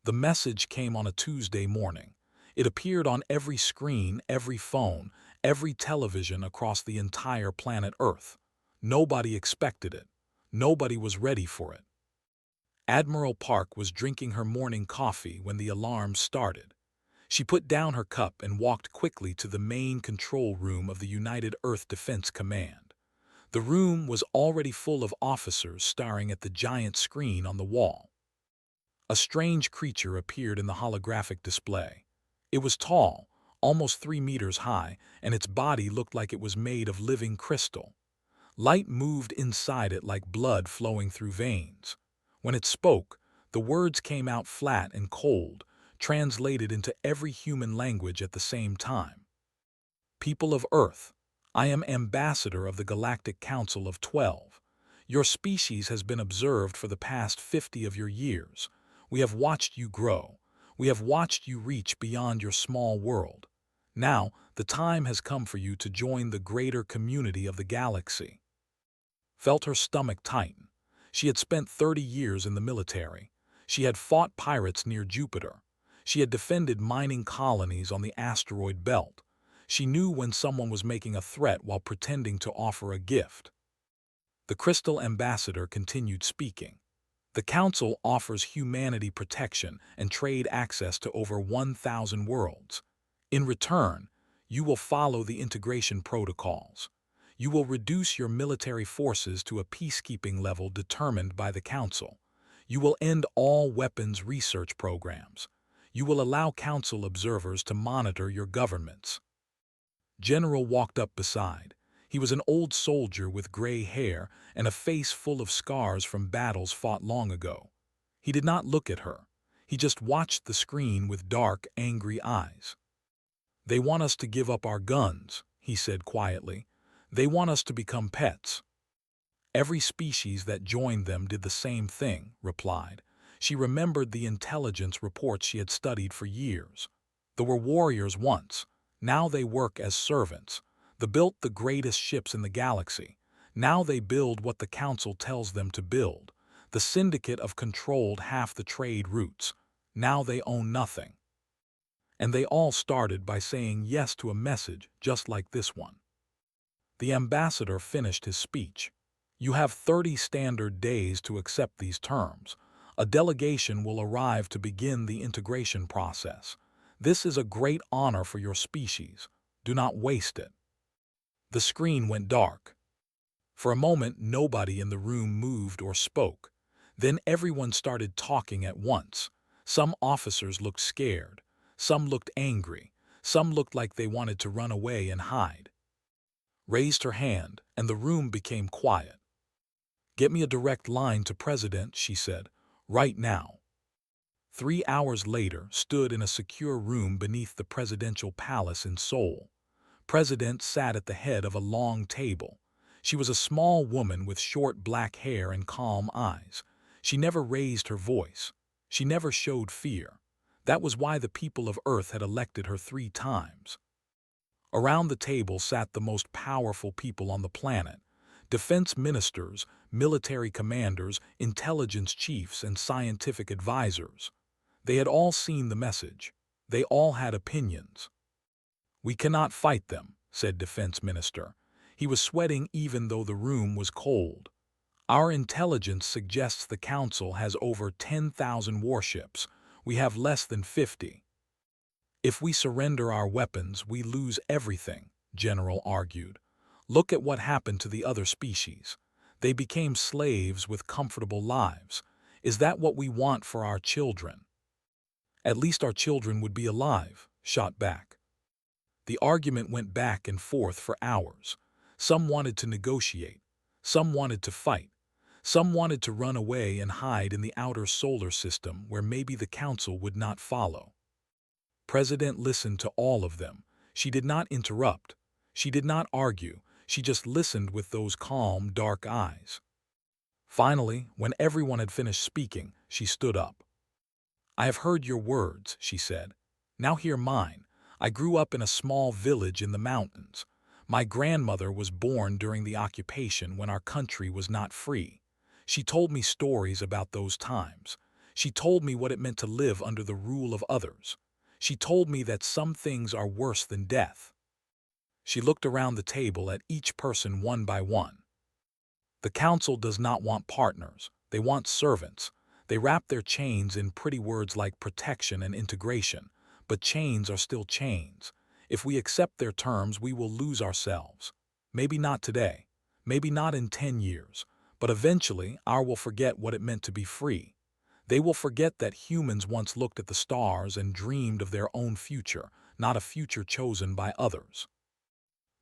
The message came on a Tuesday morning. It appeared on every screen, every phone, every television across the entire planet Earth. Nobody expected it. Nobody was ready for it. Admiral Park was drinking her morning coffee when the alarm started. She put down her cup and walked quickly to the main control room of the United Earth Defense Command. The room was already full of officers staring at the giant screen on the wall. A strange creature appeared in the holographic display. It was tall, almost 3 meters high, and its body looked like it was made of living crystal. Light moved inside it like blood flowing through veins. When it spoke, the words came out flat and cold, translated into every human language at the same time. People of Earth, I am ambassador of the Galactic Council of 12. Your species has been observed for the past 50 of your years. We have watched you grow. We have watched you reach beyond your small world. Now, the time has come for you to join the greater community of the galaxy. Felt her stomach tighten. She had spent 30 years in the military. She had fought pirates near Jupiter. She had defended mining colonies on the asteroid belt. She knew when someone was making a threat while pretending to offer a gift. The Crystal Ambassador continued speaking. The Council offers humanity protection and trade access to over 1,000 worlds. In return, you will follow the integration protocols. You will reduce your military forces to a peacekeeping level determined by the Council. You will end all weapons research programs. You will allow Council observers to monitor your governments. General walked up beside. He was an old soldier with gray hair and a face full of scars from battles fought long ago. He did not look at her. He just watched the screen with dark, angry eyes. They want us to give up our guns, he said quietly. They want us to become pets. Every species that joined them did the same thing, replied. She remembered the intelligence reports she had studied for years. They were warriors once. Now they work as servants. They built the greatest ships in the galaxy. Now they build what the Council tells them to build. The Syndicate have controlled half the trade routes. Now they own nothing. And they all started by saying yes to a message just like this one. The ambassador finished his speech. You have 30 standard days to accept these terms. A delegation will arrive to begin the integration process. This is a great honor for your species. Do not waste it. The screen went dark. For a moment, nobody in the room moved or spoke. Then everyone started talking at once. Some officers looked scared. Some looked angry. Some looked like they wanted to run away and hide. Raised her hand, and the room became quiet. Get me a direct line to President, she said, right now. 3 hours later, stood in a secure room beneath the presidential palace in Seoul. President sat at the head of a long table. She was a small woman with short black hair and calm eyes. She never raised her voice. She never showed fear. That was why the people of Earth had elected her 3 times. Around the table sat the most powerful people on the planet: defense ministers, military commanders, intelligence chiefs, and scientific advisors. They had all seen the message. They all had opinions. We cannot fight them, said Defense Minister. He was sweating even though the room was cold. Our intelligence suggests the Council has over 10,000 warships. We have less than 50. If we surrender our weapons, we lose everything, General argued. Look at what happened to the other species. They became slaves with comfortable lives. Is that what we want for our children? At least our children would be alive, shot back. The argument went back and forth for hours. Some wanted to negotiate. Some wanted to fight. Some wanted to run away and hide in the outer solar system where maybe the Council would not follow. President listened to all of them. She did not interrupt. She did not argue. She just listened with those calm, dark eyes. Finally, when everyone had finished speaking, she stood up. I have heard your words, she said. Now hear mine. I grew up in a small village in the mountains. My grandmother was born during the occupation when our country was not free. She told me stories about those times. She told me what it meant to live under the rule of others. She told me that some things are worse than death. She looked around the table at each person one by one. The council does not want partners. They want servants. They wrap their chains in pretty words like protection and integration, but chains are still chains. If we accept their terms, we will lose ourselves. Maybe not today, maybe not in 10 years, but eventually our will forget what it meant to be free. They will forget that humans once looked at the stars and dreamed of their own future, not a future chosen by others.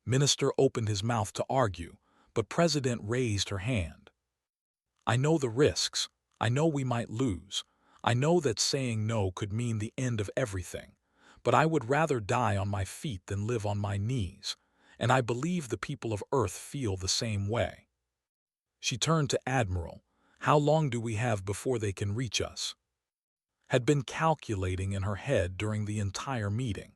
Minister opened his mouth to argue, but President raised her hand. I know the risks. I know we might lose. I know that saying no could mean the end of everything. But I would rather die on my feet than live on my knees. And I believe the people of Earth feel the same way. She turned to Admiral. How long do we have before they can reach us? Had been calculating in her head during the entire meeting.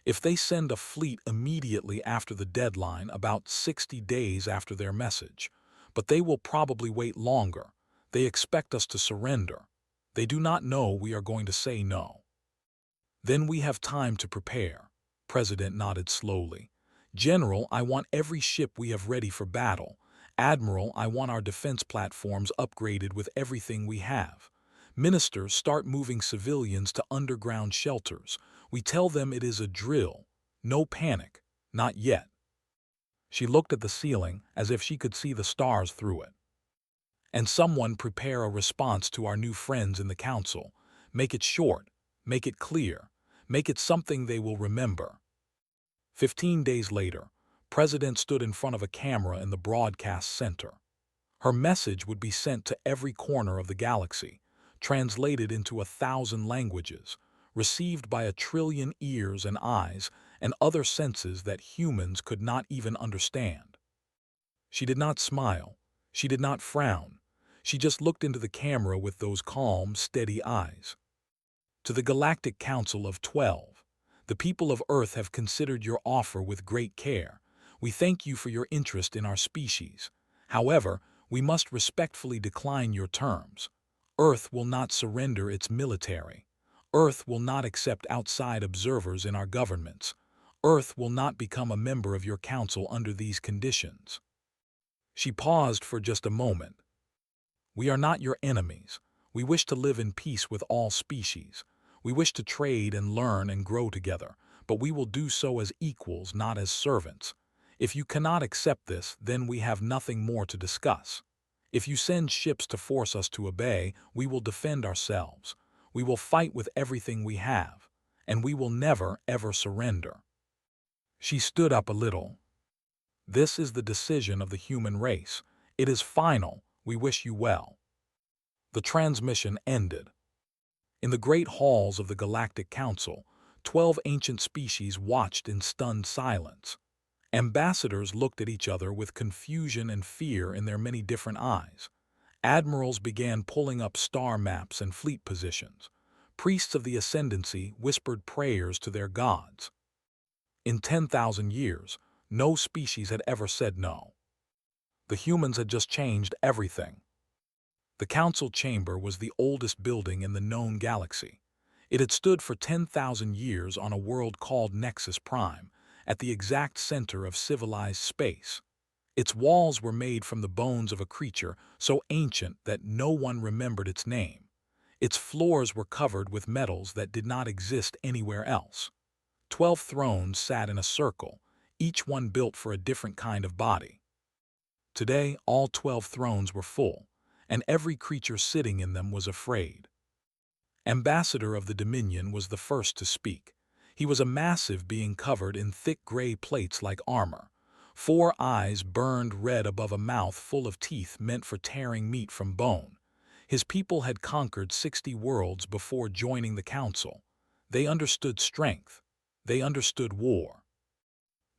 If they send a fleet immediately after the deadline, about 60 days after their message, but they will probably wait longer. They expect us to surrender. They do not know we are going to say no. Then we have time to prepare. President nodded slowly. General, I want every ship we have ready for battle. Admiral, I want our defense platforms upgraded with everything we have. Minister, start moving civilians to underground shelters. We tell them it is a drill. No panic. Not yet. She looked at the ceiling as if she could see the stars through it. And someone prepare a response to our new friends in the council. Make it short. Make it clear. Make it something they will remember. 15 days later, President stood in front of a camera in the broadcast center. Her message would be sent to every corner of the galaxy, translated into 1,000 languages, received by 1 trillion ears and eyes and other senses that humans could not even understand. She did not smile. She did not frown. She just looked into the camera with those calm, steady eyes. To the Galactic Council of 12, the people of Earth have considered your offer with great care. We thank you for your interest in our species. However, we must respectfully decline your terms. Earth will not surrender its military. Earth will not accept outside observers in our governments. Earth will not become a member of your council under these conditions. She paused for just a moment. We are not your enemies. We wish to live in peace with all species. We wish to trade and learn and grow together, but we will do so as equals, not as servants. If you cannot accept this, then we have nothing more to discuss. If you send ships to force us to obey, we will defend ourselves. We will fight with everything we have, and we will never, ever surrender. She stood up a little. This is the decision of the human race. It is final. We wish you well. The transmission ended. In the great halls of the Galactic Council, 12 ancient species watched in stunned silence. Ambassadors looked at each other with confusion and fear in their many different eyes. Admirals began pulling up star maps and fleet positions. Priests of the Ascendancy whispered prayers to their gods. In 10,000 years, no species had ever said no. The humans had just changed everything. The council chamber was the oldest building in the known galaxy. It had stood for 10,000 years on a world called Nexus Prime, at the exact center of civilized space. Its walls were made from the bones of a creature so ancient that no one remembered its name. Its floors were covered with metals that did not exist anywhere else. 12 thrones sat in a circle, each one built for a different kind of body. Today, all 12 thrones were full, and every creature sitting in them was afraid. Ambassador of the Dominion was the first to speak. He was a massive being covered in thick gray plates like armor. 4 eyes burned red above a mouth full of teeth meant for tearing meat from bone. His people had conquered 60 worlds before joining the council. They understood strength. They understood war.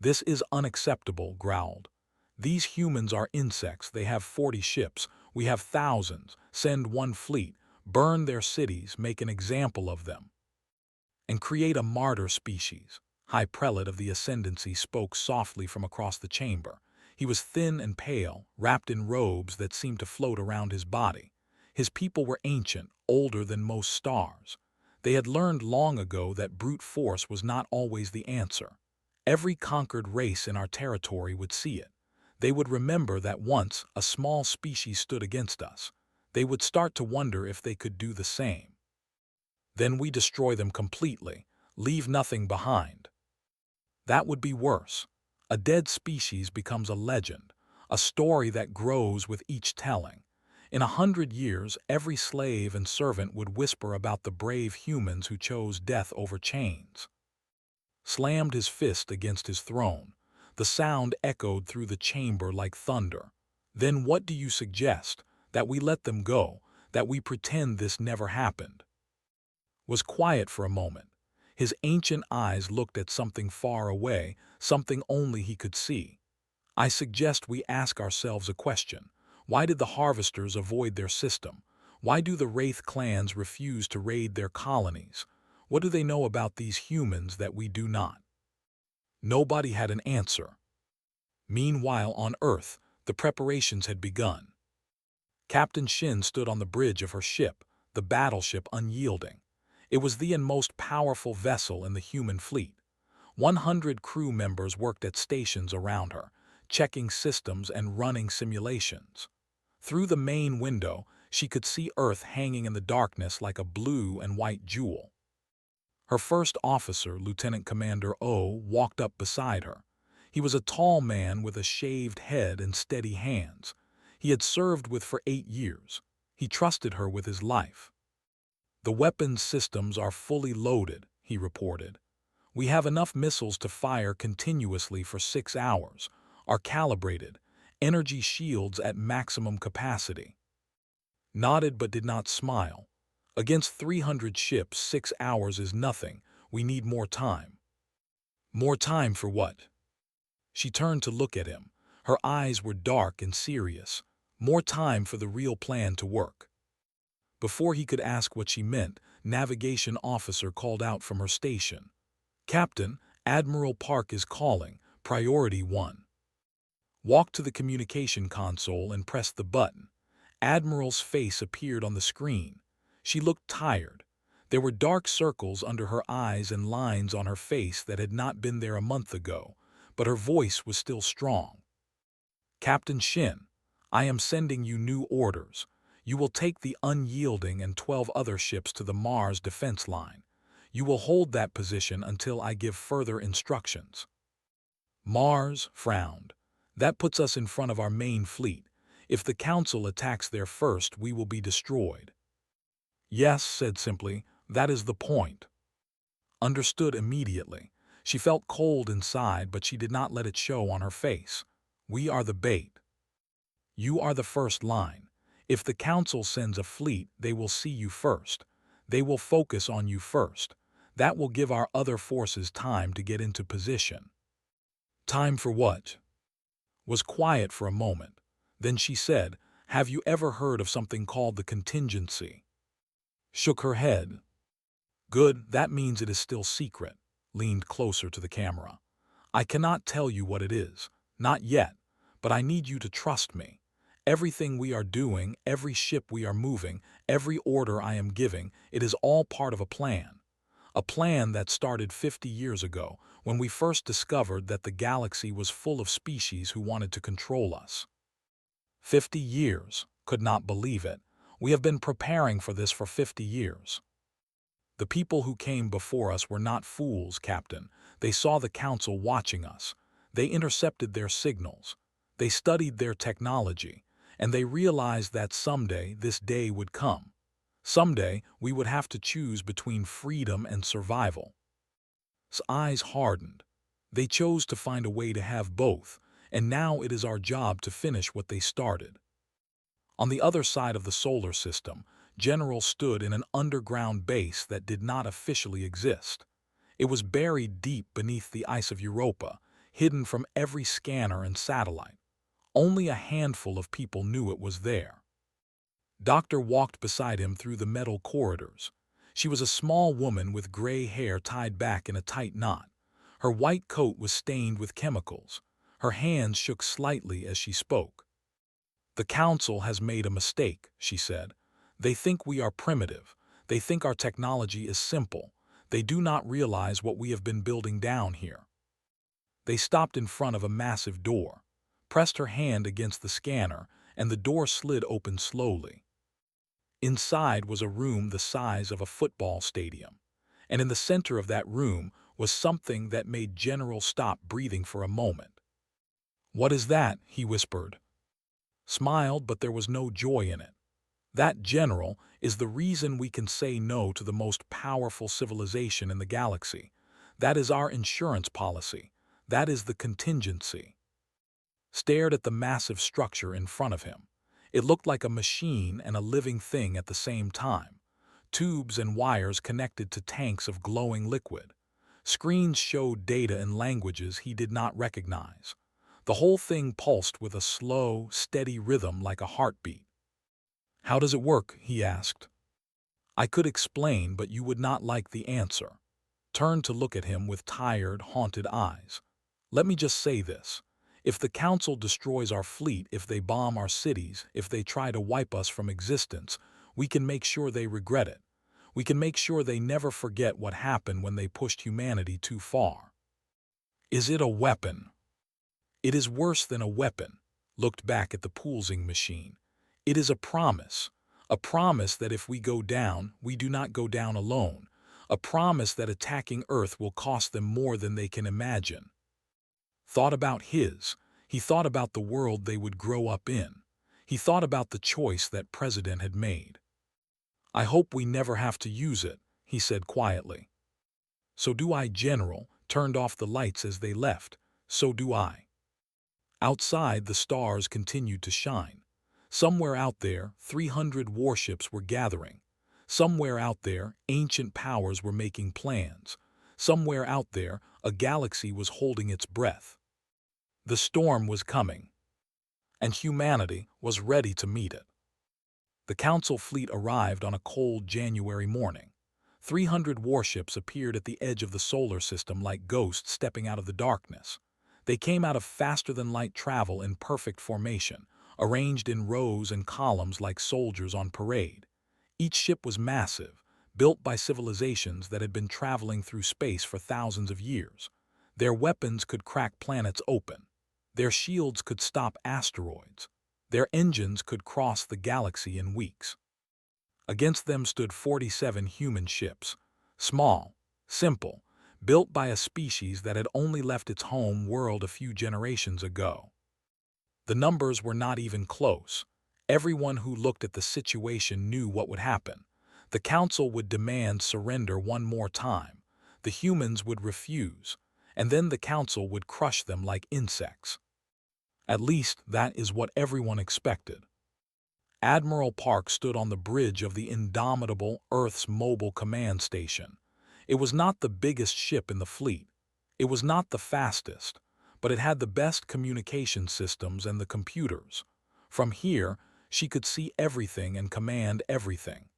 This is unacceptable, growled. These humans are insects. They have 40 ships. We have thousands. Send one fleet. Burn their cities. Make an example of them. And create a martyr species. High Prelate of the Ascendancy spoke softly from across the chamber. He was thin and pale, wrapped in robes that seemed to float around his body. His people were ancient, older than most stars. They had learned long ago that brute force was not always the answer. Every conquered race in our territory would see it. They would remember that once a small species stood against us. They would start to wonder if they could do the same. Then we destroy them completely, leave nothing behind. That would be worse. A dead species becomes a legend, a story that grows with each telling. In 100 years, every slave and servant would whisper about the brave humans who chose death over chains. Slammed his fist against his throne. The sound echoed through the chamber like thunder. Then what do you suggest? That we let them go, that we pretend this never happened? Was quiet for a moment. His ancient eyes looked at something far away, something only he could see. I suggest we ask ourselves a question. Why did the harvesters avoid their system? Why do the Wraith clans refuse to raid their colonies? What do they know about these humans that we do not? Nobody had an answer. Meanwhile, on Earth, the preparations had begun. Captain Shin stood on the bridge of her ship, the battleship Unyielding. It was the most powerful vessel in the human fleet. 100 crew members worked at stations around her, checking systems and running simulations. Through the main window, she could see Earth hanging in the darkness like a blue and white jewel. Her first officer, Lieutenant Commander O, walked up beside her. He was a tall man with a shaved head and steady hands. He had served with for 8 years. He trusted her with his life. "The weapons systems are fully loaded," he reported. "We have enough missiles to fire continuously for 6 hours, are calibrated, energy shields at maximum capacity." Nodded but did not smile. "Against 300 ships, 6 hours is nothing. We need more time." "More time for what?" She turned to look at him. Her eyes were dark and serious. "More time for the real plan to work." Before he could ask what she meant, navigation officer called out from her station. "Captain, Admiral Park is calling, Priority 1. Walk to the communication console and press the button." Admiral's face appeared on the screen. She looked tired. There were dark circles under her eyes and lines on her face that had not been there a month ago, but her voice was still strong. "Captain Shin, I am sending you new orders. You will take the Unyielding and 12 other ships to the Mars defense line. You will hold that position until I give further instructions." Mars frowned. "That puts us in front of our main fleet. If the Council attacks there first, we will be destroyed." "Yes," said simply, "that is the point." Understood immediately. She felt cold inside, but she did not let it show on her face. "We are the bait. You are the first line. If the Council sends a fleet, they will see you first. They will focus on you first. That will give our other forces time to get into position." "Time for what?" Was quiet for a moment. Then she said, "Have you ever heard of something called the contingency?" Shook her head. "Good, that means it is still secret." Leaned closer to the camera. "I cannot tell you what it is. Not yet. But I need you to trust me. Everything we are doing, every ship we are moving, every order I am giving, it is all part of a plan. A plan that started 50 years ago, when we first discovered that the galaxy was full of species who wanted to control us. 50 years. Could not believe it. We have been preparing for this for 50 years. The people who came before us were not fools, Captain. They saw the Council watching us. They intercepted their signals. They studied their technology. And they realized that someday this day would come. Someday we would have to choose between freedom and survival." His eyes hardened. They chose to find a way to have both, and now it is our job to finish what they started. On the other side of the solar system, General stood in an underground base that did not officially exist. It was buried deep beneath the ice of Europa, hidden from every scanner and satellite. Only a handful of people knew it was there. Doctor walked beside him through the metal corridors. She was a small woman with gray hair tied back in a tight knot. Her white coat was stained with chemicals. Her hands shook slightly as she spoke. "The Council has made a mistake," she said. They think we are primitive. They think our technology is simple. They do not realize what we have been building down here. They stopped in front of a massive door, pressed her hand against the scanner, and the door slid open slowly. Inside was a room the size of a football stadium, and in the center of that room was something that made General stop breathing for a moment. "What is that?" he whispered. Smiled, but there was no joy in it. That, General, is the reason we can say no to the most powerful civilization in the galaxy. That is our insurance policy. That is the contingency. Stared at the massive structure in front of him. It looked like a machine and a living thing at the same time. Tubes and wires connected to tanks of glowing liquid. Screens showed data in languages he did not recognize. The whole thing pulsed with a slow, steady rhythm like a heartbeat. "How does it work?" he asked. I could explain, but you would not like the answer. Turned to look at him with tired, haunted eyes. "Let me just say this. If the Council destroys our fleet, if they bomb our cities, if they try to wipe us from existence, we can make sure they regret it. We can make sure they never forget what happened when they pushed humanity too far." "Is it a weapon?" "It is worse than a weapon." Looked back at the pulsing machine. "It is a promise that if we go down, we do not go down alone, a promise that attacking Earth will cost them more than they can imagine." He thought about the world they would grow up in. He thought about the choice that President had made. "I hope we never have to use it," he said quietly. "So do I, General." Turned off the lights as they left. "So do I." Outside, the stars continued to shine. Somewhere out there, 300 warships were gathering. Somewhere out there, ancient powers were making plans. Somewhere out there, a galaxy was holding its breath. The storm was coming, and humanity was ready to meet it. The Council fleet arrived on a cold January morning. 300 warships appeared at the edge of the solar system like ghosts stepping out of the darkness. They came out of faster-than-light travel in perfect formation, arranged in rows and columns like soldiers on parade. Each ship was massive, built by civilizations that had been traveling through space for thousands of years. Their weapons could crack planets open. Their shields could stop asteroids. Their engines could cross the galaxy in weeks. Against them stood 47 human ships, small, simple, built by a species that had only left its home world a few generations ago. The numbers were not even close. Everyone who looked at the situation knew what would happen. The Council would demand surrender one more time. The humans would refuse, and then the Council would crush them like insects. At least that is what everyone expected. Admiral Park stood on the bridge of the indomitable Earth's mobile command station. It was not the biggest ship in the fleet. It was not the fastest, but it had the best communication systems and the computers. From here, she could see everything and command everything.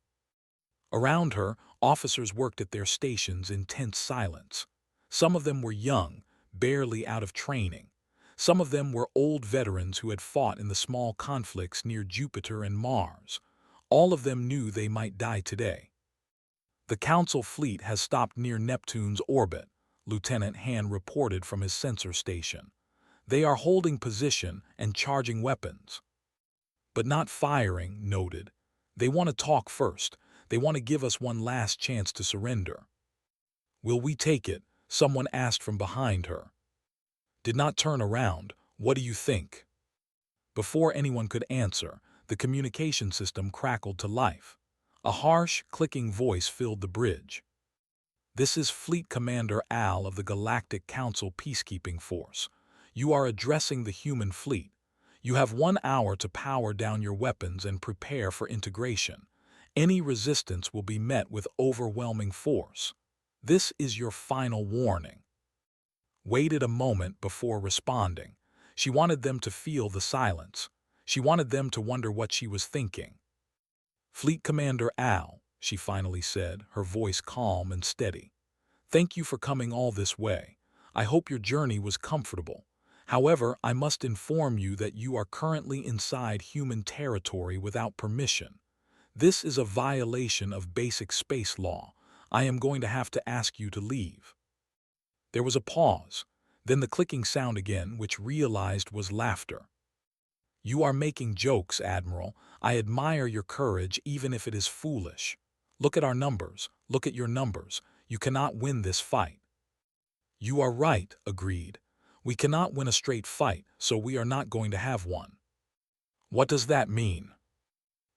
Around her, officers worked at their stations in tense silence. Some of them were young, barely out of training. Some of them were old veterans who had fought in the small conflicts near Jupiter and Mars. All of them knew they might die today. "The Council fleet has stopped near Neptune's orbit," Lieutenant Han reported from his sensor station. "They are holding position and charging weapons." "But not firing," noted. "They want to talk first. They want to give us one last chance to surrender." "Will we take it?" someone asked from behind her. Did not turn around. "What do you think?" Before anyone could answer, the communication system crackled to life. A harsh, clicking voice filled the bridge. "This is Fleet Commander Al of the Galactic Council Peacekeeping Force. You are addressing the human fleet. You have 1 hour to power down your weapons and prepare for integration. Any resistance will be met with overwhelming force. This is your final warning." Waited a moment before responding. She wanted them to feel the silence. She wanted them to wonder what she was thinking. "Fleet Commander Al," she finally said, her voice calm and steady. "Thank you for coming all this way. I hope your journey was comfortable. However, I must inform you that you are currently inside human territory without permission. This is a violation of basic space law. I am going to have to ask you to leave." There was a pause, then the clicking sound again, which realized was laughter. "You are making jokes, Admiral. I admire your courage even if it is foolish. Look at our numbers. Look at your numbers. You cannot win this fight." "You are right," agreed. "We cannot win a straight fight, so we are not going to have one." "What does that mean?"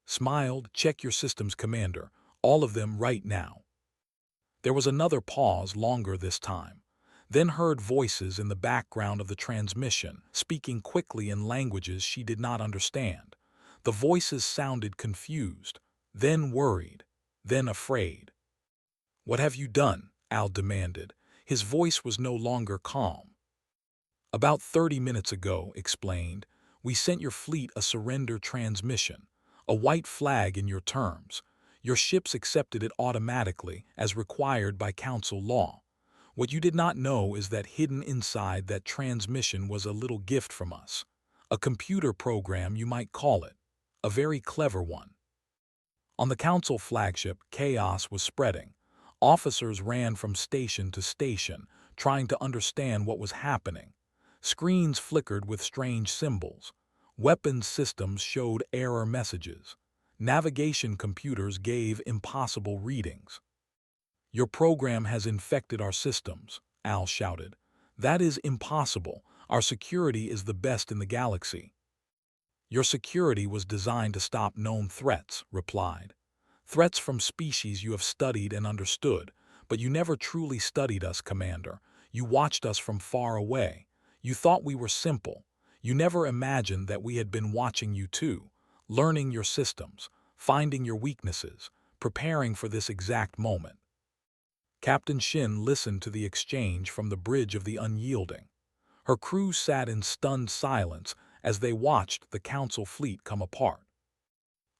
Smiled, "Check your systems, Commander. All of them right now." There was another pause, longer this time. Then heard voices in the background of the transmission, speaking quickly in languages she did not understand. The voices sounded confused, then worried, then afraid. "What have you done?" Al demanded. His voice was no longer calm. "About 30 minutes ago," explained, "we sent your fleet a surrender transmission, a white flag in your terms. Your ships accepted it automatically, as required by Council law. What you did not know is that hidden inside that transmission was a little gift from us. A computer program, you might call it. A very clever one." On the Council flagship, chaos was spreading. Officers ran from station to station, trying to understand what was happening. Screens flickered with strange symbols. Weapons systems showed error messages. Navigation computers gave impossible readings. "Your program has infected our systems," Al shouted. "That is impossible. Our security is the best in the galaxy." "Your security was designed to stop known threats," replied. "Threats from species you have studied and understood, but you never truly studied us, Commander. You watched us from far away. You thought we were simple. You never imagined that we had been watching you too, learning your systems, finding your weaknesses, preparing for this exact moment." Captain Shin listened to the exchange from the bridge of the Unyielding. Her crew sat in stunned silence as they watched the Council fleet come apart.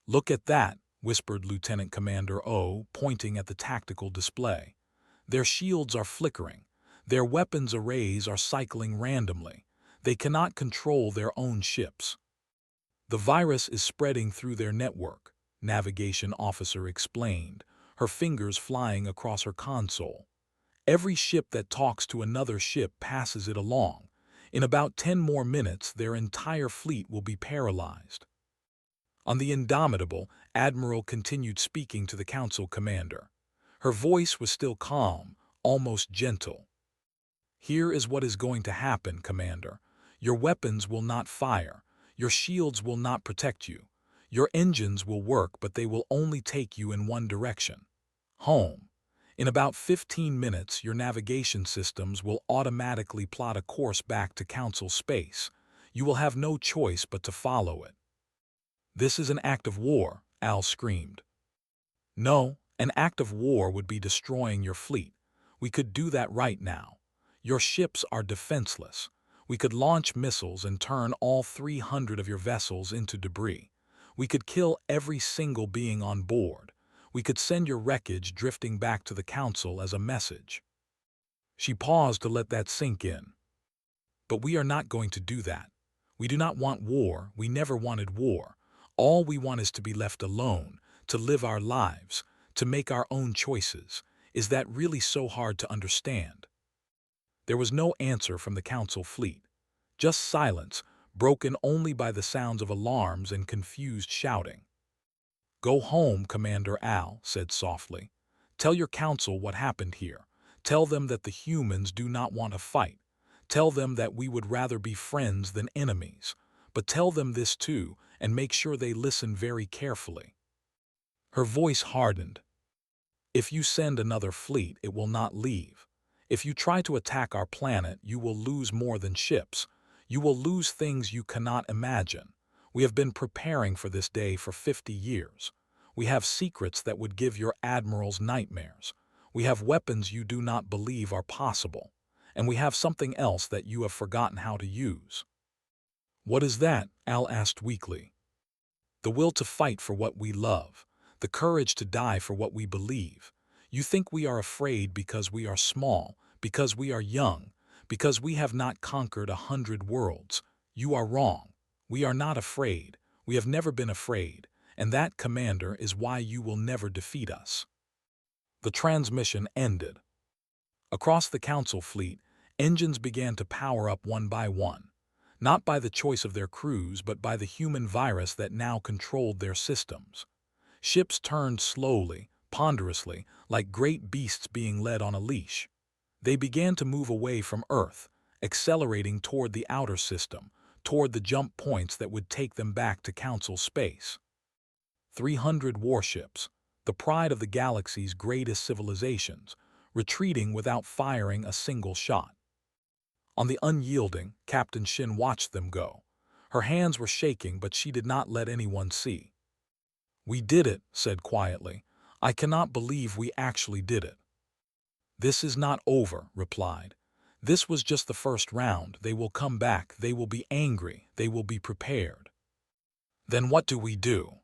"Look at that," whispered Lieutenant Commander O, pointing at the tactical display. "Their shields are flickering. Their weapons arrays are cycling randomly. They cannot control their own ships." "The virus is spreading through their network," Navigation Officer explained, her fingers flying across her console. "Every ship that talks to another ship passes it along. In about 10 more minutes, their entire fleet will be paralyzed." On the Indomitable, Admiral continued speaking to the Council commander. Her voice was still calm, almost gentle. "Here is what is going to happen, Commander. Your weapons will not fire. Your shields will not protect you. Your engines will work, but they will only take you in one direction: home. In about 15 minutes, your navigation systems will automatically plot a course back to Council space. You will have no choice but to follow it." "This is an act of war," Al screamed. "No, an act of war would be destroying your fleet. We could do that right now. Your ships are defenseless. We could launch missiles and turn all 300 of your vessels into debris. We could kill every single being on board. We could send your wreckage drifting back to the Council as a message." She paused to let that sink in. "But we are not going to do that. We do not want war. We never wanted war. All we want is to be left alone, to live our lives, to make our own choices. Is that really so hard to understand?" There was no answer from the Council fleet. Just silence, broken only by the sounds of alarms and confused shouting. "Go home," Commander Al said softly. "Tell your Council what happened here. Tell them that the humans do not want to fight. Tell them that we would rather be friends than enemies. But tell them this too, and make sure they listen very carefully." Her voice hardened. "If you send another fleet, it will not leave. If you try to attack our planet, you will lose more than ships. You will lose things you cannot imagine. We have been preparing for this day for 50 years. We have secrets that would give your admirals nightmares. We have weapons you do not believe are possible. And we have something else that you have forgotten how to use." "What is that?" Al asked weakly. "The will to fight for what we love. The courage to die for what we believe. You think we are afraid because we are small, because we are young, because we have not conquered 100 worlds. You are wrong. We are not afraid. We have never been afraid. and that, Commander, is why you will never defeat us." The transmission ended. Across the Council fleet, engines began to power up one by one, not by the choice of their crews but by the human virus that now controlled their systems. Ships turned slowly, ponderously, like great beasts being led on a leash. They began to move away from Earth, accelerating toward the outer system, toward the jump points that would take them back to Council space. 300 warships, the pride of the galaxy's greatest civilizations, retreating without firing a single shot. On the unyielding, Captain Shin watched them go. Her hands were shaking, but she did not let anyone see. "We did it," said quietly. "I cannot believe we actually did it." "This is not over," replied. "This was just the first round. They will come back. They will be angry. They will be prepared." "Then what do we do?"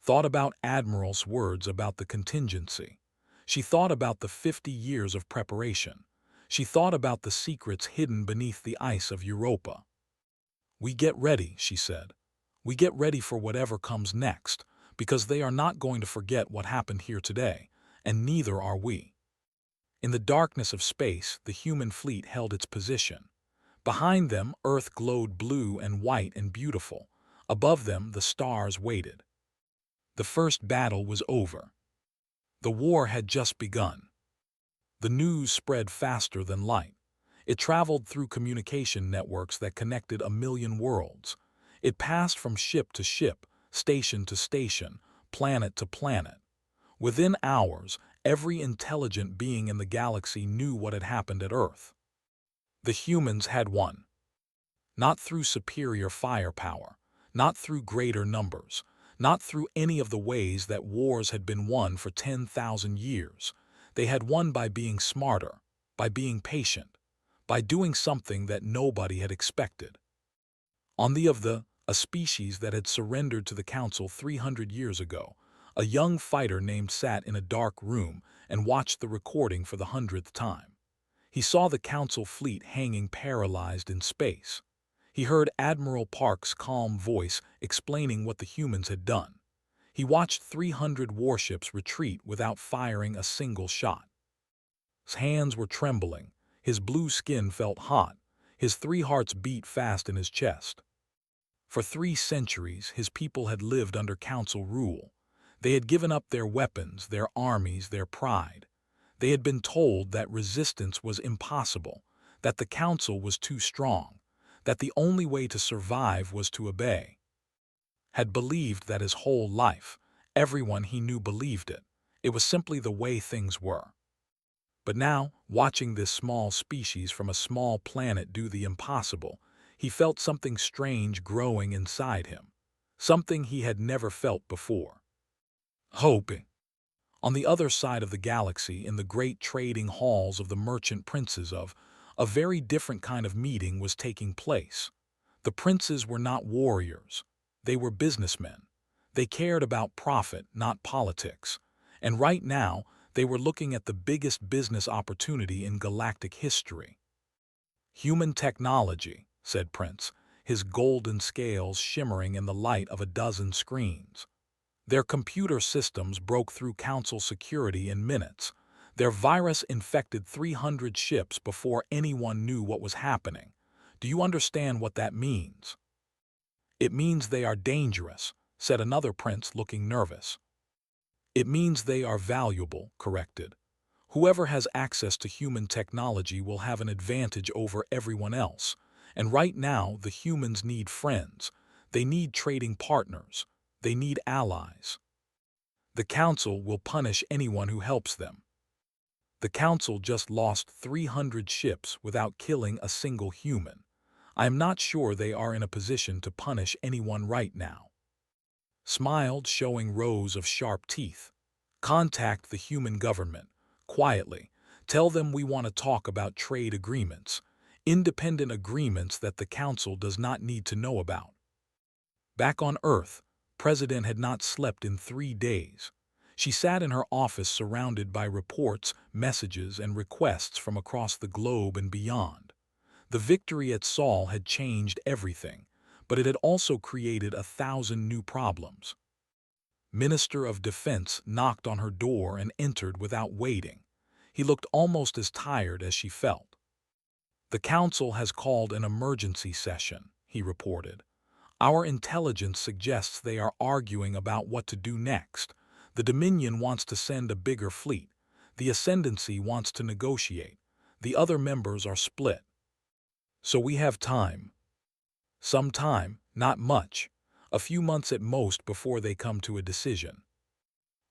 Thought about Admiral's words about the contingency. She thought about the 50 years of preparation. She thought about the secrets hidden beneath the ice of Europa. "We get ready," she said. "We get ready for whatever comes next, because they are not going to forget what happened here today, and neither are we." In the darkness of space, the human fleet held its position. Behind them, Earth glowed blue and white and beautiful. Above them, the stars waited. The first battle was over. The war had just begun. The news spread faster than light. It traveled through communication networks that connected a million worlds. It passed from ship to ship, station to station, planet to planet. Within hours, every intelligent being in the galaxy knew what had happened at Earth. The humans had won. Not through superior firepower, not through greater numbers, not through any of the ways that wars had been won for 10,000 years. They had won by being smarter, by being patient, by doing something that nobody had expected. On a species that had surrendered to the Council 300 years ago, a young fighter named sat in a dark room and watched the recording for the 100th time. He saw the Council fleet hanging paralyzed in space. He heard Admiral Park's calm voice explaining what the humans had done. He watched 300 warships retreat without firing a single shot. His hands were trembling, his blue skin felt hot, his 3 hearts beat fast in his chest. For 3 centuries, his people had lived under Council rule. They had given up their weapons, their armies, their pride. They had been told that resistance was impossible, that the Council was too strong, that the only way to survive was to obey. Had believed that his whole life. Everyone he knew believed it. It was simply the way things were. But now, watching this small species from a small planet do the impossible, he felt something strange growing inside him, something he had never felt before. Hope. On the other side of the galaxy, in the great trading halls of the merchant princes a very different kind of meeting was taking place. The princes were not warriors. They were businessmen. They cared about profit, not politics. And right now, they were looking at the biggest business opportunity in galactic history. "Human technology," said Prince, his golden scales shimmering in the light of a dozen screens. Their computer systems broke through Council security in minutes. Their virus infected 300 ships before anyone knew what was happening. Do you understand what that means? "It means they are dangerous," said another prince looking nervous. "It means they are valuable," corrected. "Whoever has access to human technology will have an advantage over everyone else. And right now, the humans need friends. They need trading partners. They need allies. The Council will punish anyone who helps them." The Council just lost 300 ships without killing a single human. I am not sure they are in a position to punish anyone right now. Smiled, showing rows of sharp teeth. "Contact the human government. Quietly. Tell them we want to talk about trade agreements. Independent agreements that the Council does not need to know about." Back on Earth, President had not slept in 3 days. She sat in her office surrounded by reports, messages, and requests from across the globe and beyond. The victory at Sol had changed everything, but it had also created 1,000 new problems. Minister of Defense knocked on her door and entered without waiting. He looked almost as tired as she felt. "The Council has called an emergency session," he reported. "Our intelligence suggests they are arguing about what to do next. The Dominion wants to send a bigger fleet. The Ascendancy wants to negotiate. The other members are split. So we have time. Some time, not much. A few months at most before they come to a decision."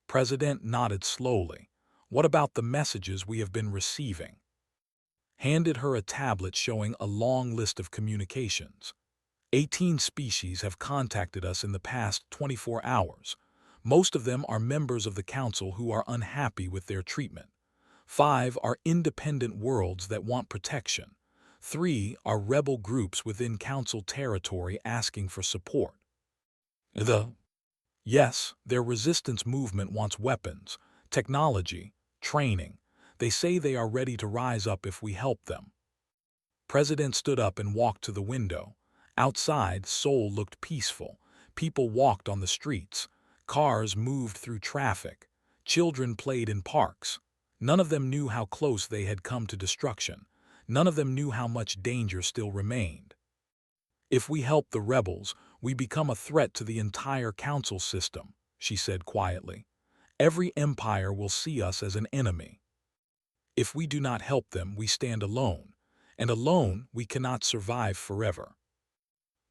President nodded slowly. "What about the messages we have been receiving?" Handed her a tablet showing a long list of communications. 18 species have contacted us in the past 24 hours. Most of them are members of the Council who are unhappy with their treatment. 5 are independent worlds that want protection. 3 are rebel groups within Council territory asking for support. Yes, their resistance movement wants weapons, technology, training. They say they are ready to rise up if we help them. President stood up and walked to the window. Outside, Seoul looked peaceful. People walked on the streets. Cars moved through traffic. Children played in parks. None of them knew how close they had come to destruction. None of them knew how much danger still remained. "If we help the rebels, we become a threat to the entire Council system," she said quietly. "Every empire will see us as an enemy. If we do not help them, we stand alone, and alone we cannot survive forever."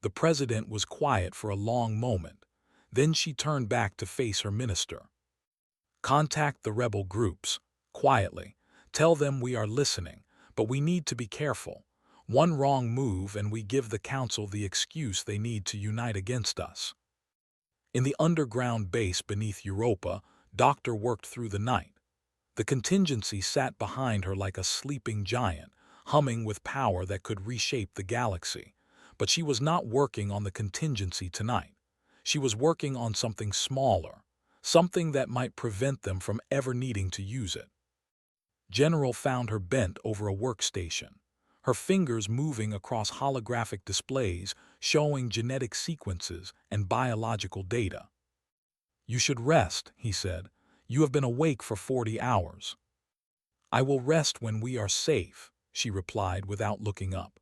The president was quiet for a long moment. Then she turned back to face her minister. "Contact the rebel groups, quietly. Tell them we are listening, but we need to be careful. One wrong move and we give the Council the excuse they need to unite against us." In the underground base beneath Europa, Doctor worked through the night. The contingency sat behind her like a sleeping giant, humming with power that could reshape the galaxy. But she was not working on the contingency tonight. She was working on something smaller, something that might prevent them from ever needing to use it. General found her bent over a workstation, her fingers moving across holographic displays showing genetic sequences and biological data. "You should rest," he said. "You have been awake for 40 hours. "I will rest when we are safe," she replied without looking up.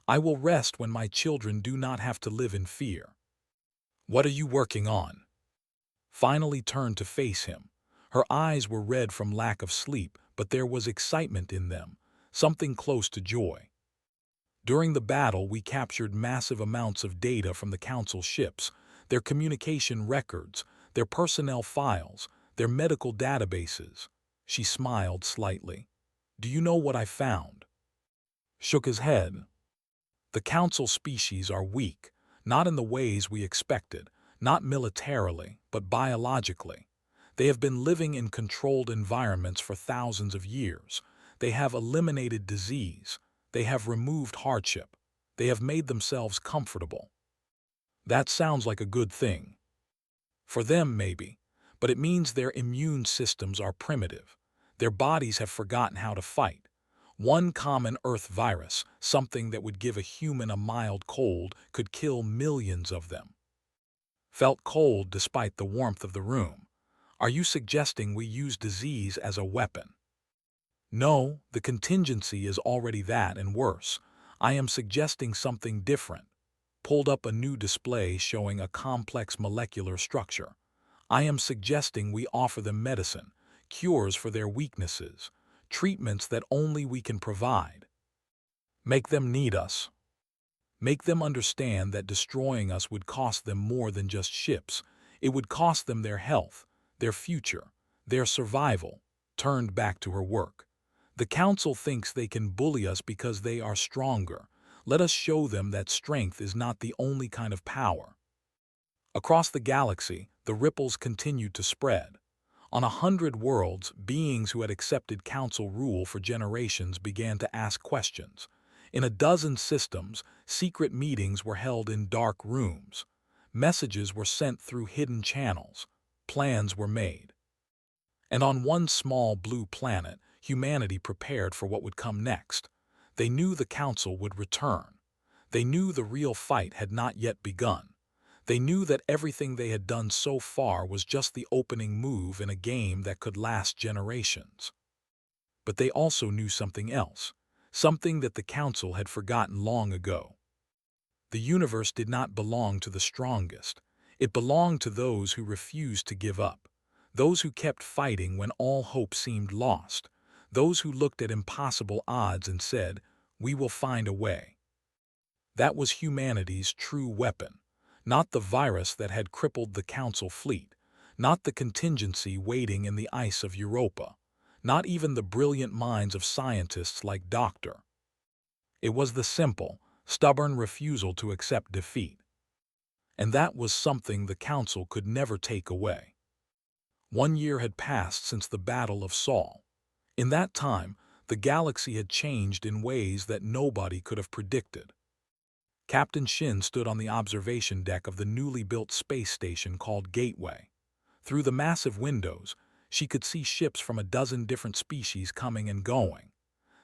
"I will rest when my children do not have to live in fear." "What are you working on?" Finally turned to face him. Her eyes were red from lack of sleep, but there was excitement in them, something close to joy. "During the battle, we captured massive amounts of data from the Council ships, their communication records, their personnel files, their medical databases." She smiled slightly. "Do you know what I found?" Shook his head. "The Council species are weak, not in the ways we expected, not militarily, but biologically. They have been living in controlled environments for thousands of years. They have eliminated disease. They have removed hardship. They have made themselves comfortable." "That sounds like a good thing." "For them, maybe, but it means their immune systems are primitive. Their bodies have forgotten how to fight. One common Earth virus, something that would give a human a mild cold, could kill millions of them." Felt cold despite the warmth of the room. "Are you suggesting we use disease as a weapon?" "No, the contingency is already that and worse. I am suggesting something different." Pulled up a new display showing a complex molecular structure. "I am suggesting we offer them medicine, cures for their weaknesses, treatments that only we can provide. Make them need us. Make them understand that destroying us would cost them more than just ships. It would cost them their health, their future, their survival." Turned back to her work. "The Council thinks they can bully us because they are stronger. Let us show them that strength is not the only kind of power." Across the galaxy, the ripples continued to spread. On 100 worlds, beings who had accepted Council rule for generations began to ask questions. In a dozen systems, secret meetings were held in dark rooms. Messages were sent through hidden channels. Plans were made. And on one small blue planet, humanity prepared for what would come next. They knew the Council would return. They knew the real fight had not yet begun. They knew that everything they had done so far was just the opening move in a game that could last generations. But they also knew something else, something that the Council had forgotten long ago. The universe did not belong to the strongest. It belonged to those who refused to give up, those who kept fighting when all hope seemed lost, those who looked at impossible odds and said, "We will find a way." That was humanity's true weapon, not the virus that had crippled the Council fleet, not the contingency waiting in the ice of Europa, not even the brilliant minds of scientists like Dr. It was the simple, stubborn refusal to accept defeat. And that was something the Council could never take away. 1 year had passed since the Battle of Saul. In that time, the galaxy had changed in ways that nobody could have predicted. Captain Shin stood on the observation deck of the newly built space station called Gateway. Through the massive windows, she could see ships from a dozen different species coming and going.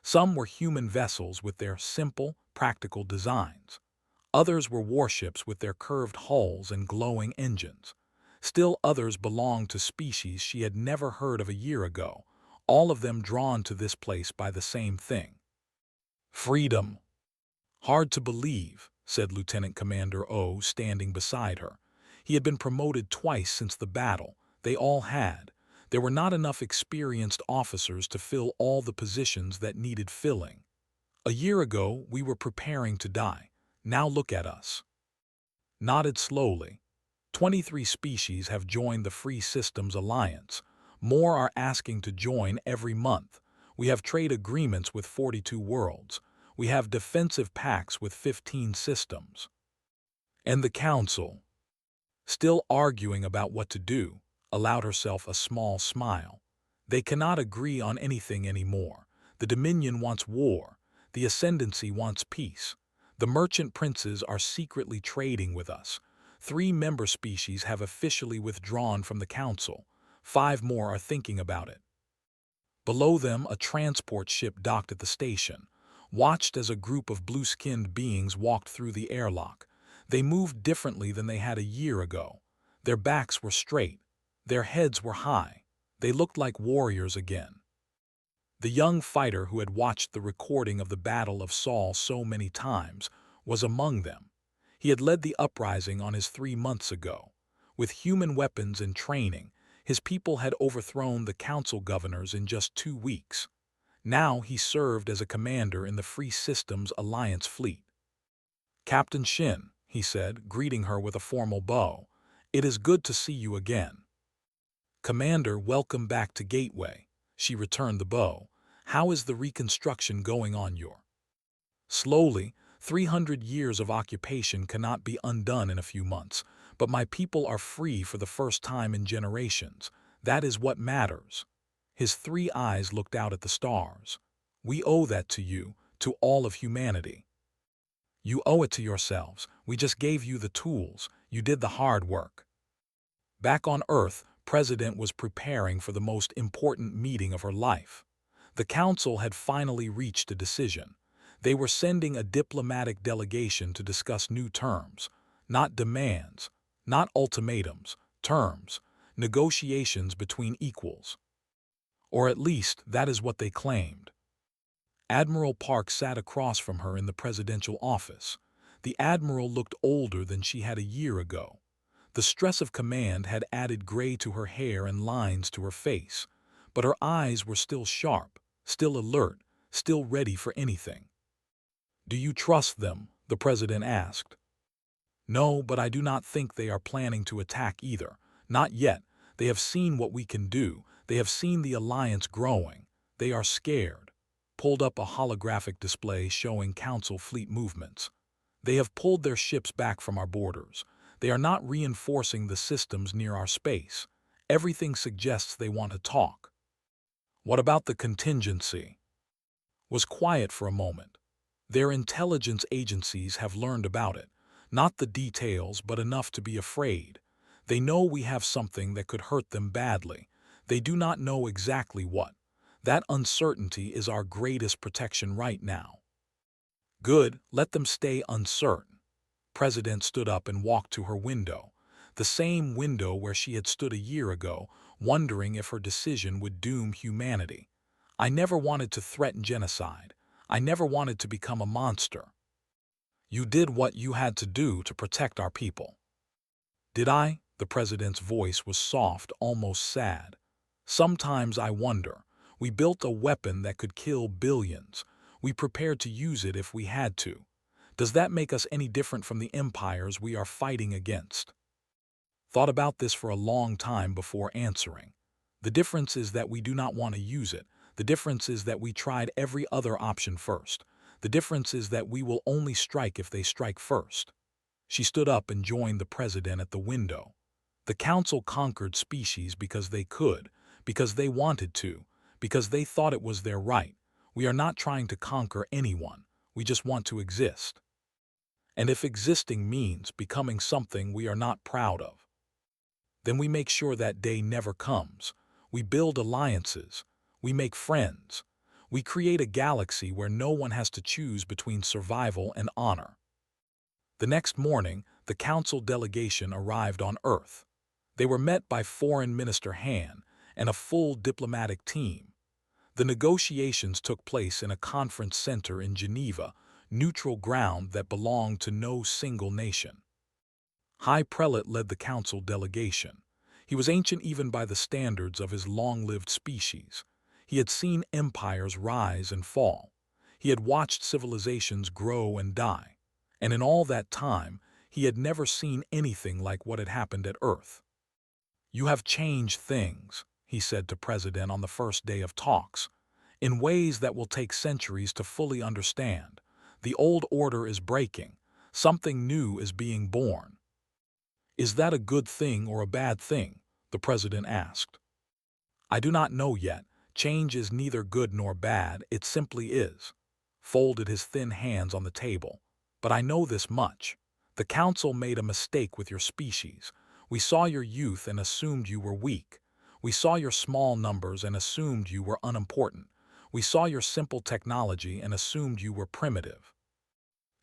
Some were human vessels with their simple, practical designs. Others were warships with their curved hulls and glowing engines. Still others belonged to species she had never heard of a year ago, all of them drawn to this place by the same thing: freedom. "Hard to believe," said Lieutenant Commander O, standing beside her. He had been promoted twice since the battle. They all had. There were not enough experienced officers to fill all the positions that needed filling. A year ago, we were preparing to die. Now look at us. Nodded slowly. 23 species have joined the Free Systems Alliance. More are asking to join every month. We have trade agreements with 42 worlds. We have defensive pacts with 15 systems. And the Council, still arguing about what to do, allowed herself a small smile. They cannot agree on anything anymore. The Dominion wants war. The Ascendancy wants peace. The merchant princes are secretly trading with us. 3 member species have officially withdrawn from the Council. 5 more are thinking about it. Below them, a transport ship docked at the station, watched as a group of blue-skinned beings walked through the airlock. They moved differently than they had a year ago. Their backs were straight. Their heads were high. They looked like warriors again. The young fighter who had watched the recording of the Battle of Saul so many times was among them. He had led the uprising on his 3 months ago. With human weapons and training, his people had overthrown the Council governors in just 2 weeks. Now he served as a commander in the Free Systems Alliance fleet. "Captain Shin," he said, greeting her with a formal bow, "it is good to see you again." "Commander, welcome back to Gateway." She returned the bow. "How is the reconstruction going on your?" "Slowly. 300 years of occupation cannot be undone in a few months, but my people are free for the first time in generations. That is what matters." His 3 eyes looked out at the stars. "We owe that to you, to all of humanity." "You owe it to yourselves. We just gave you the tools. You did the hard work." Back on Earth, President was preparing for the most important meeting of her life. The Council had finally reached a decision. They were sending a diplomatic delegation to discuss new terms, not demands, not ultimatums, terms, negotiations between equals. Or at least that is what they claimed. Admiral Park sat across from her in the presidential office. The admiral looked older than she had a year ago. The stress of command had added gray to her hair and lines to her face, but her eyes were still sharp, still alert, still ready for anything. "Do you trust them?" the president asked. "No, but I do not think they are planning to attack either. Not yet. They have seen what we can do. They have seen the alliance growing. They are scared." Pulled up a holographic display showing Council fleet movements. "They have pulled their ships back from our borders. They are not reinforcing the systems near our space. Everything suggests they want to talk." "What about the contingency?" Was quiet for a moment. "Their intelligence agencies have learned about it. Not the details, but enough to be afraid. They know we have something that could hurt them badly. They do not know exactly what. That uncertainty is our greatest protection right now." "Good, let them stay uncertain." President stood up and walked to her window, the same window where she had stood a year ago, wondering if her decision would doom humanity. I never wanted to threaten genocide. I never wanted to become a monster. You did what you had to do to protect our people. Did I? The president's voice was soft, almost sad. Sometimes I wonder. We built a weapon that could kill billions. We prepared to use it if we had to. Does that make us any different from the empires we are fighting against? Thought about this for a long time before answering. The difference is that we do not want to use it. The difference is that we tried every other option first. The difference is that we will only strike if they strike first. She stood up and joined the president at the window. The council conquered species because they could, because they wanted to, because they thought it was their right. We are not trying to conquer anyone. We just want to exist. And if existing means becoming something we are not proud of, then we make sure that day never comes. We build alliances. We make friends. We create a galaxy where no one has to choose between survival and honor. The next morning, the council delegation arrived on Earth. They were met by Foreign Minister Han and a full diplomatic team. The negotiations took place in a conference center in Geneva, neutral ground that belonged to no single nation. High Prelate led the council delegation. He was ancient even by the standards of his long-lived species. He had seen empires rise and fall. He had watched civilizations grow and die. And in all that time, he had never seen anything like what had happened at Earth. You have changed things, he said to President on the first day of talks, in ways that will take centuries to fully understand. The old order is breaking. Something new is being born. Is that a good thing or a bad thing? The president asked. I do not know yet. Change is neither good nor bad, it simply is. Folded his thin hands on the table. But I know this much. The council made a mistake with your species. We saw your youth and assumed you were weak. We saw your small numbers and assumed you were unimportant. We saw your simple technology and assumed you were primitive.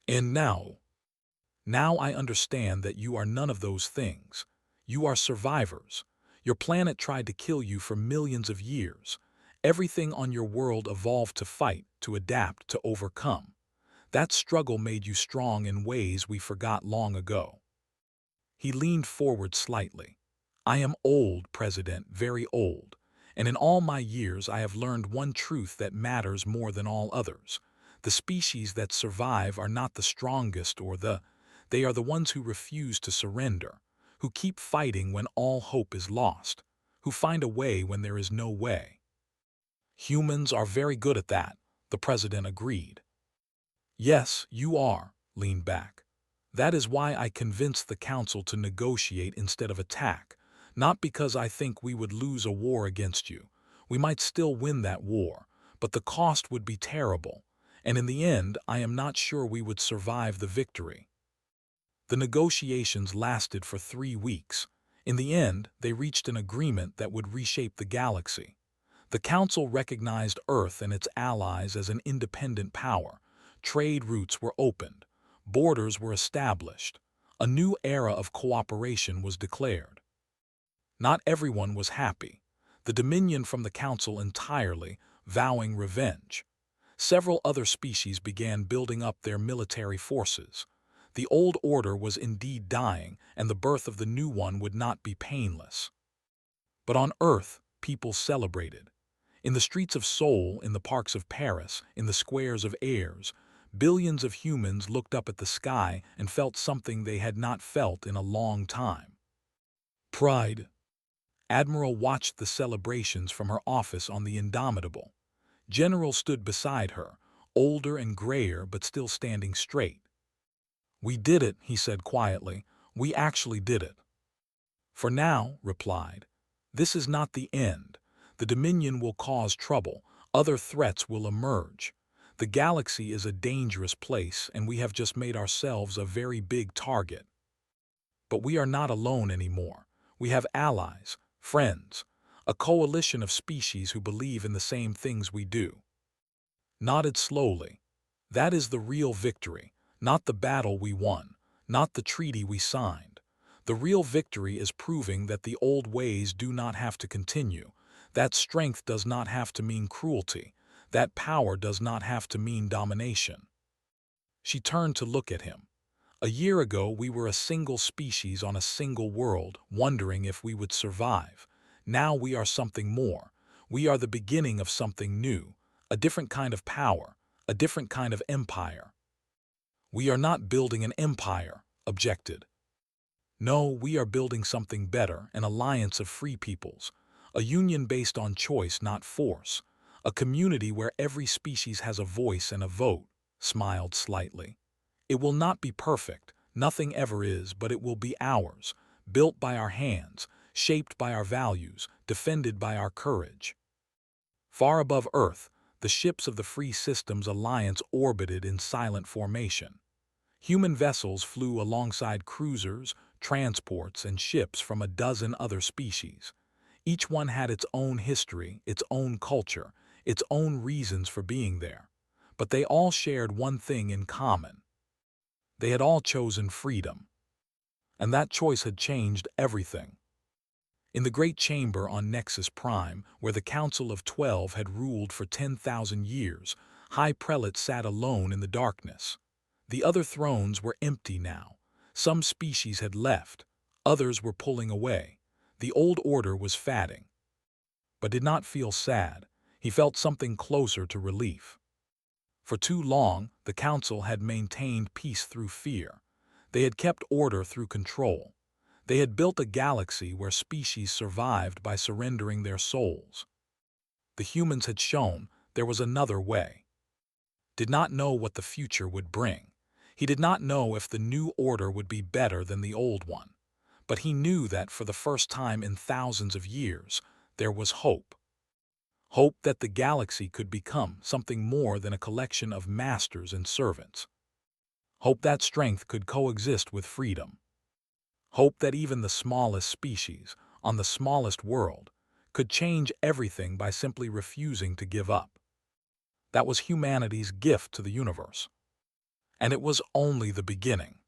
And now I understand that you are none of those things. You are survivors. Your planet tried to kill you for millions of years. Everything on your world evolved to fight, to adapt, to overcome. That struggle made you strong in ways we forgot long ago. He leaned forward slightly. I am old, President, very old. And in all my years I have learned one truth that matters more than all others. The species that survive are not the strongest they are the ones who refuse to surrender, who keep fighting when all hope is lost, who find a way when there is no way. Humans are very good at that, the president agreed. Yes, you are, leaned back. That is why I convinced the council to negotiate instead of attack, not because I think we would lose a war against you. We might still win that war, but the cost would be terrible, and in the end I am not sure we would survive the victory. The negotiations lasted for 3 weeks. In the end, they reached an agreement that would reshape the galaxy. The Council recognized Earth and its allies as an independent power. Trade routes were opened. Borders were established. A new era of cooperation was declared. Not everyone was happy. The Dominion from the Council entirely, vowing revenge. Several other species began building up their military forces. The old order was indeed dying, and the birth of the new one would not be painless. But on Earth, people celebrated. In the streets of Seoul, in the parks of Paris, in the squares of Aires, billions of humans looked up at the sky and felt something they had not felt in a long time. Pride. Admiral watched the celebrations from her office on the Indomitable. General stood beside her, older and grayer but still standing straight. We did it, he said quietly. We actually did it. For now, replied. This is not the end. The Dominion will cause trouble. Other threats will emerge. The galaxy is a dangerous place, and we have just made ourselves a very big target. But we are not alone anymore. We have allies, friends, a coalition of species who believe in the same things we do. Nodded slowly. That is the real victory, not the battle we won, not the treaty we signed. The real victory is proving that the old ways do not have to continue, that strength does not have to mean cruelty, that power does not have to mean domination. She turned to look at him. A year ago, we were a single species on a single world, wondering if we would survive. Now we are something more. We are the beginning of something new, a different kind of power, a different kind of empire. We are not building an empire, objected. No, we are building something better, an alliance of free peoples, a union based on choice, not force, a community where every species has a voice and a vote, smiled slightly. It will not be perfect, nothing ever is, but it will be ours, built by our hands, shaped by our values, defended by our courage. Far above Earth, the ships of the Free Systems Alliance orbited in silent formation. Human vessels flew alongside cruisers, transports, and ships from a dozen other species. Each one had its own history, its own culture, its own reasons for being there. But they all shared one thing in common. They had all chosen freedom. And that choice had changed everything. In the Great Chamber on Nexus Prime, where the Council of 12 had ruled for 10,000 years, High Prelate sat alone in the darkness. The other thrones were empty now. Some species had left. Others were pulling away. The old order was fading. But did not feel sad. He felt something closer to relief. For too long, the Council had maintained peace through fear. They had kept order through control. They had built a galaxy where species survived by surrendering their souls. The humans had shown there was another way. Did not know what the future would bring. He did not know if the new order would be better than the old one. But he knew that for the first time in thousands of years, there was hope. Hope that the galaxy could become something more than a collection of masters and servants. Hope that strength could coexist with freedom. Hope that even the smallest species, on the smallest world, could change everything by simply refusing to give up. That was humanity's gift to the universe. And it was only the beginning.